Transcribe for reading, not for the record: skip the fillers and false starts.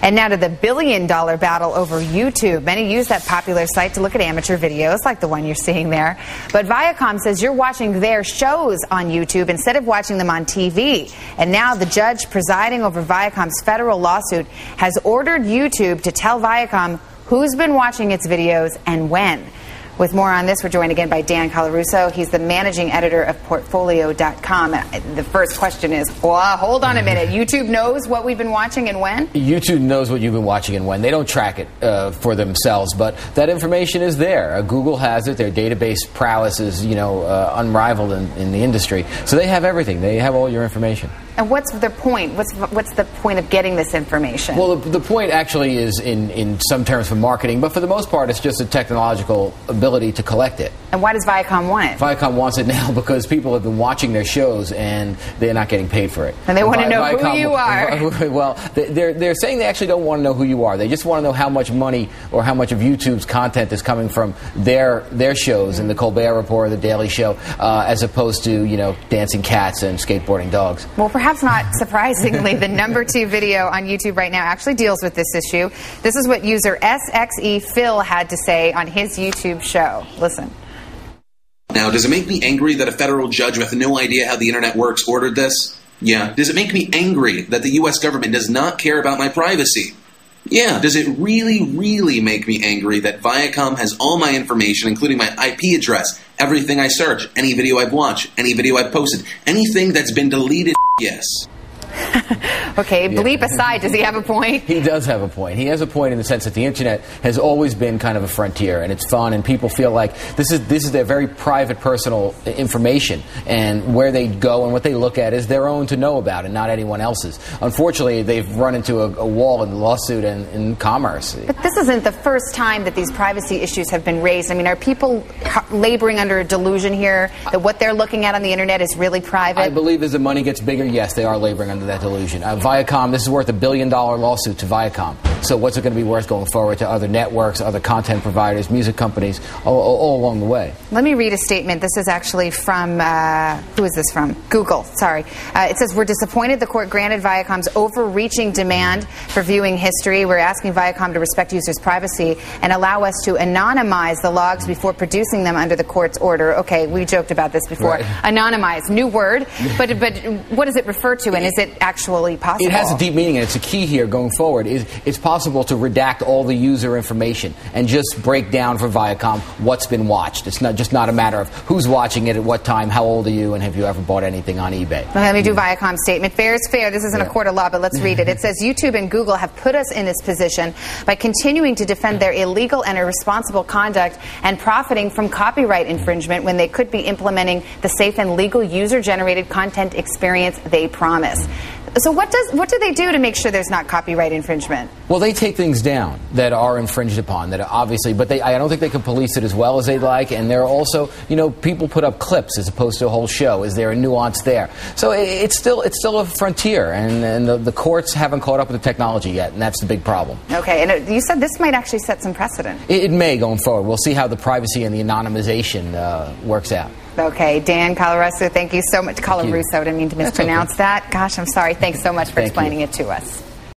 And now to the billion-dollar battle over YouTube. Many use that popular site to look at amateur videos like the one you're seeing there. But Viacom says you're watching their shows on YouTube instead of watching them on TV. And now the judge presiding over Viacom's federal lawsuit has ordered YouTube to tell Viacom who's been watching its videos and when. With more on this, we're joined again by Dan Colarusso. He's the managing editor of Portfolio.com. The first question is, well, hold on a minute. YouTube knows what we've been watching and when? YouTube knows what you've been watching and when. They don't track it for themselves, but that information is there. Google has it. Their database prowess is, unrivaled in the industry. So they have everything. They have all your information. And what's their point? What's the point of getting this information? Well, the point actually is in some terms for marketing, but for the most part, it's just a technological ability to collect it. And why does Viacom want it? Viacom wants it now because people have been watching their shows and they're not getting paid for it. And they want to know who you are. Well, they're saying they actually don't want to know who you are. They just want to know how much money or how much of YouTube's content is coming from their shows in the Colbert Report or the Daily Show, as opposed to dancing cats and skateboarding dogs. Well, perhaps not surprisingly, the #2 video on YouTube right now actually deals with this issue. This is what user sxephil had to say on his YouTube show. Listen. Now, does it make me angry that a federal judge with no idea how the internet works ordered this? Yeah. Does it make me angry that the U.S. government does not care about my privacy? Yeah. Does it really, really make me angry that Viacom has all my information, including my IP address, everything I search, any video I've watched, any video I've posted, anything that's been deleted? Yes. Okay, bleep aside, does he have a point? He does have a point. He has a point in the sense that the internet has always been kind of a frontier, and it's fun, and people feel like this is their very private, personal information, and where they go and what they look at is their own to know about, and not anyone else's. Unfortunately, they've run into a wall in the lawsuit and in commerce. But this isn't the first time that these privacy issues have been raised. I mean, are people laboring under a delusion here that what they're looking at on the internet is really private? I believe as the money gets bigger, yes, they are laboring under that delusion. Viacom, this is worth $1 billion lawsuit to Viacom. So what's it going to be worth going forward to other networks, other content providers, music companies, all along the way? Let me read a statement. This is actually from, who is this from? Google, sorry. It says, we're disappointed the court granted Viacom's overreaching demand for viewing history. We're asking Viacom to respect users' privacy and allow us to anonymize the logs before producing them under the court's order. Okay, we joked about this before. Right. Anonymize, new word, but what does it refer to, and is it actually possible? It has a deep meaning, and it's a key here going forward. It's possible to redact all the user information and just break down for Viacom what's been watched. It's not a matter of who's watching it at what time, how old are you, and have you ever bought anything on eBay. Well, let me do Viacom's statement. Fair is fair. This isn't a court of law, but let's read it. It says, YouTube and Google have put us in this position by continuing to defend their illegal and irresponsible conduct and profiting from copyright infringement when they could be implementing the safe and legal user-generated content experience they promise. So what do they do to make sure there's not copyright infringement? Well, they take things down that are infringed upon, that are obviously, but I don't think they can police it as well as they'd like. And there are also, people put up clips as opposed to a whole show. Is there a nuance there? So it's still a frontier, and the courts haven't caught up with the technology yet, and that's the big problem. Okay, and you said this might actually set some precedent. It may going forward. We'll see how the privacy and the anonymization works out. Okay, Dan Colarusso, thank you so much. Colarusso, I didn't mean to mispronounce that. Gosh, I'm sorry. Thanks so much for explaining it to us.